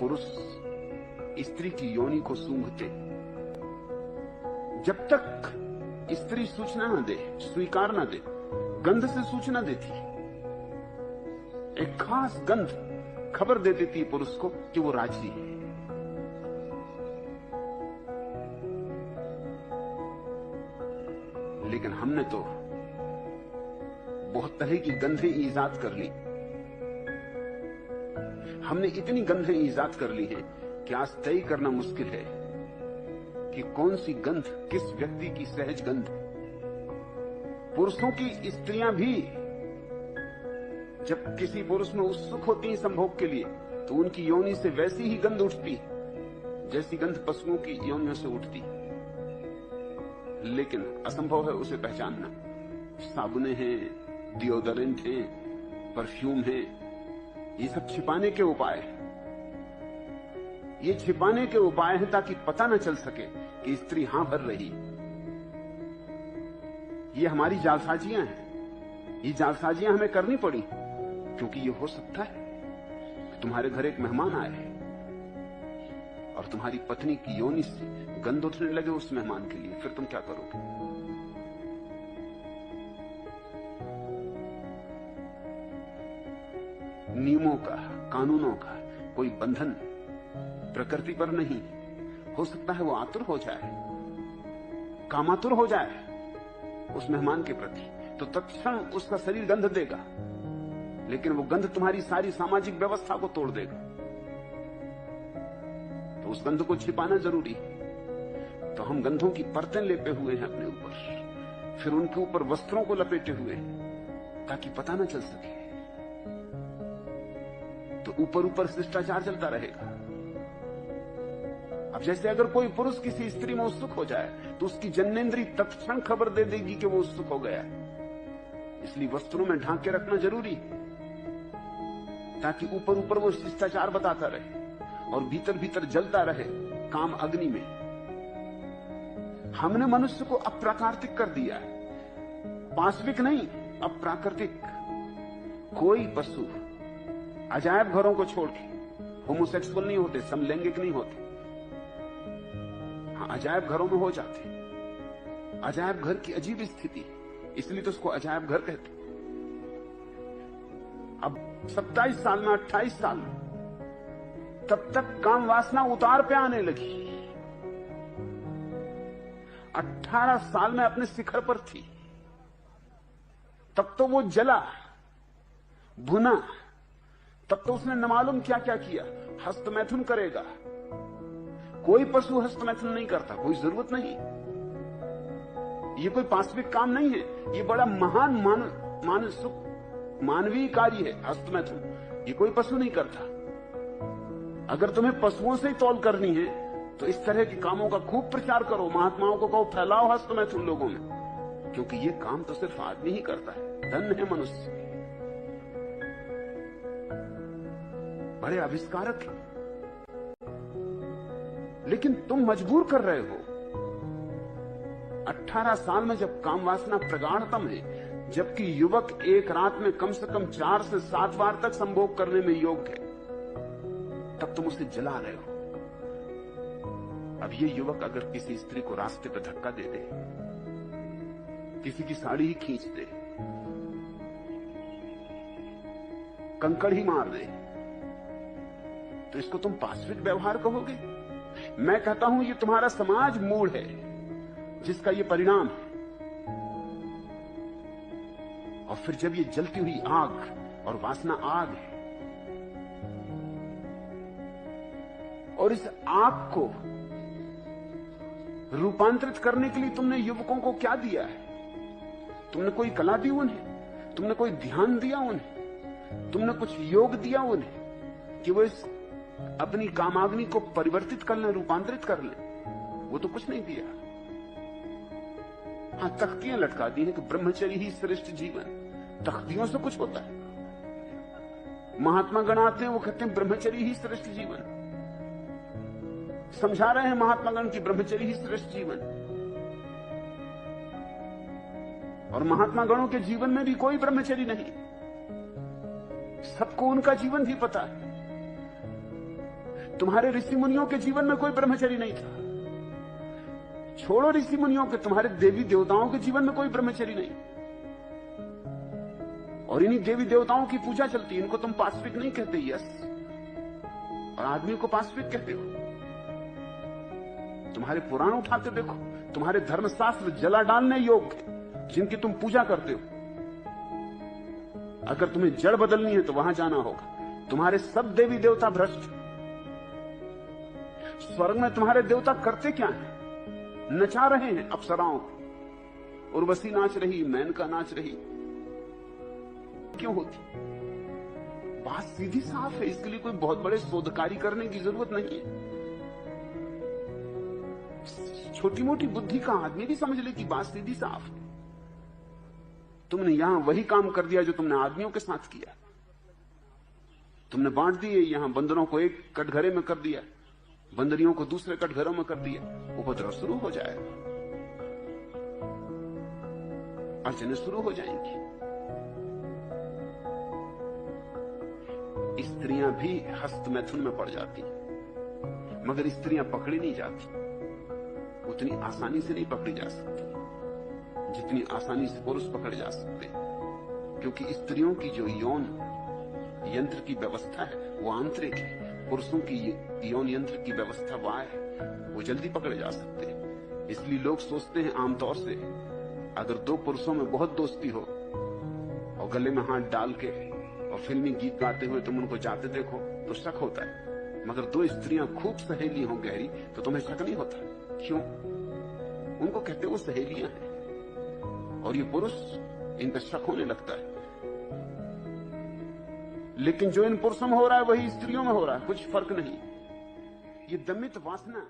पुरुष स्त्री की योनि को सूंघते, जब तक स्त्री सूचना न दे, स्वीकार न दे, गंध से सूचना देती, एक खास गंध खबर दे देती है पुरुष को कि वो राजी है। लेकिन हमने तो बहुत तरह की गंधें ईजाद कर ली। हमने इतनी गंधें ईजाद कर ली हैं कि आज तय करना मुश्किल है कि कौन सी गंध किस व्यक्ति की सहज गंध। पुरुषों की स्त्रियां भी जब किसी पुरुष में उत्सुक होती हैं संभोग के लिए, तो उनकी योनि से वैसी ही गंध उठती जैसी गंध पशुओं की योनियों से उठती। लेकिन असंभव है उसे पहचानना। साबुने हैं, डिओडोरेंट हैं, परफ्यूम हैं, ये सब छिपाने के उपाय हैं। ये छिपाने के उपाय हैं ताकि पता न चल सके कि स्त्री हां भर रही। ये हमारी जालसाजियां हैं। ये जालसाजियां हमें करनी पड़ी क्योंकि ये हो सकता है कि तुम्हारे घर एक मेहमान आए और तुम्हारी पत्नी की योनि से गंध उठने लगे उस मेहमान के लिए, फिर तुम क्या करोगे? नियमों का, कानूनों का कोई बंधन प्रकृति पर नहीं। हो सकता है वो आतुर हो जाए, कामातुर हो जाए उस मेहमान के प्रति, तो तत्क्षण उसका शरीर गंध देगा, लेकिन वो गंध तुम्हारी सारी सामाजिक व्यवस्था को तोड़ देगा। तो उस गंध को छिपाना जरूरी है। तो हम गंधों की परतें लेपे हुए हैं अपने ऊपर, फिर उनके ऊपर वस्त्रों को लपेटे हुए ताकि पता न चल सके। तो ऊपर ऊपर शिष्टाचार चलता रहेगा। अब जैसे अगर कोई पुरुष किसी स्त्री में उत्सुक हो जाए तो उसकी जन्नेंद्री तत्क्षण खबर दे देगी कि वो उत्सुक हो गया। इसलिए वस्त्रों में ढांक के रखना जरूरी ताकि ऊपर ऊपर वो शिष्टाचार बताता रहे और भीतर भीतर जलता रहे काम अग्नि में। हमने मनुष्य को अप्राकृतिक कर दिया है, पाशविक नहीं, अप्राकृतिक। कोई पशु अजायब घरों को छोड़ के होमोसेक्सुअल नहीं होते, समलैंगिक नहीं होते। हाँ, अजायब घरों में हो जाते। अजायब घर की अजीब स्थिति, इसलिए तो उसको अजायब घर कहते। अब 27 साल में, 28 साल में, तब तक काम वासना उतार पे आने लगी। 18 साल में अपने शिखर पर थी, तब तो वो जला भुना, तब तो उसने न मालूम क्या क्या किया। हस्तमैथुन करेगा, कोई पशु हस्तमैथुन नहीं करता, कोई जरूरत नहीं। ये कोई पाशविक काम नहीं है, ये बड़ा महान मानवीय कार्य है हस्तमैथुन। ये कोई पशु नहीं करता। अगर तुम्हें पशुओं से ही तौल करनी है तो इस तरह के कामों का खूब प्रचार करो, महात्माओं को कहो फैलाओ हस्तमैथुन लोगों में, क्योंकि ये काम तो सिर्फ आदमी ही करता है। धन्य है मनुष्य, बड़े आविष्कारक हैं। लेकिन तुम मजबूर कर रहे हो। 18 साल में जब काम वासना प्रगाढ़तम है, जबकि युवक एक रात में कम से कम 4 से 7 बार तक संभोग करने में योग्य है, तब तुम उसे जला रहे हो। अब ये युवक अगर किसी स्त्री को रास्ते पर धक्का दे दे, किसी की साड़ी ही खींच दे, कंकड़ ही मार दे, तो इसको तुम पाशविक व्यवहार कहोगे? मैं कहता हूं ये तुम्हारा समाज मूड है जिसका ये परिणाम है। और फिर जब ये जलती हुई आग, और वासना आग है, और इस आग को रूपांतरित करने के लिए तुमने युवकों को क्या दिया है? तुमने कोई कला दी उन्हें, तुमने कोई ध्यान दिया उन्हें, तुमने कुछ योग दिया उन्हें कि वो इस अपनी कामाग्नि को परिवर्तित कर लें, रूपांतरित कर लें? वो तो कुछ नहीं दिया। हाँ, तख्तियां लटका दी हैं कि ब्रह्मचर्य ही श्रेष्ठ जीवन। तख्तियों से कुछ होता है? महात्मा गण आते हैं, वो कहते हैं ब्रह्मचर्य ही श्रेष्ठ जीवन। समझा रहे हैं महात्मा गण की ब्रह्मचर्य ही श्रेष्ठ जीवन। और महात्मा गणों के जीवन में भी कोई ब्रह्मचर्य नहीं। सबको उनका जीवन भी पता है। तुम्हारे ऋषि मुनियों के जीवन में कोई ब्रह्मचर्य नहीं था। छोड़ो ऋषि मुनियों के, तुम्हारे देवी देवताओं के जीवन में कोई ब्रह्मचर्य नहीं। और इन्हीं देवी देवताओं की पूजा चलती है। इनको तुम पाशविक नहीं कहते, यस, और आदमी को पाशविक कहते हो। तुम्हारे पुराण उठाते देखो, तुम्हारे धर्मशास्त्र जला डालने योग्य जिनकी तुम पूजा करते हो। अगर तुम्हें जड़ बदलनी है तो वहां जाना होगा। तुम्हारे सब देवी देवता भ्रष्ट। स्वर्ग में तुम्हारे देवता करते क्या है? नचा रहे हैं अप्सराओं को। उर्वशी नाच रही, मेनका नाच रही। क्यों होती? बात सीधी साफ है। इसके लिए कोई बहुत बड़े शोधकारी करने की जरूरत नहीं है। छोटी मोटी बुद्धि का आदमी भी समझ ले कि बात सीधी साफ है। तुमने यहां वही काम कर दिया जो तुमने आदमियों के साथ किया। तुमने बांट दिए, यहां बंदरों को एक कटघरे में कर दिया, बंदरियों को दूसरे कटघरों में कर दिया। उपद्रव शुरू हो जाएगा, अड़चनें शुरू हो जाएंगी। स्त्रियां भी हस्त मैथुन में पड़ जाती, मगर स्त्रियां पकड़ी नहीं जाती। उतनी आसानी से नहीं पकड़ी जा सकती जितनी आसानी से पुरुष पकड़े जा सकते, क्योंकि स्त्रियों की जो यौन यंत्र की व्यवस्था है वो आंतरिक है। पुरुषों की यौन यंत्र की व्यवस्था बाह्य है, वो जल्दी पकड़े जा सकते हैं। इसलिए लोग सोचते हैं आमतौर से, अगर दो पुरुषों में बहुत दोस्ती हो और गले में हाथ डाल के और फिल्मी गीत गाते हुए तुम उनको जाते देखो तो शक होता है। मगर दो स्त्रियां खूब सहेली हो गहरी तो तुम्हें शक नहीं होता। क्यों? उनको कहते वो सहेलियां हैं। और ये पुरुष, इनका शक होने लगता है। लेकिन जो इन पुरुषों में हो रहा है वही स्त्रियों में हो रहा है, कुछ फर्क नहीं। ये दमित वासना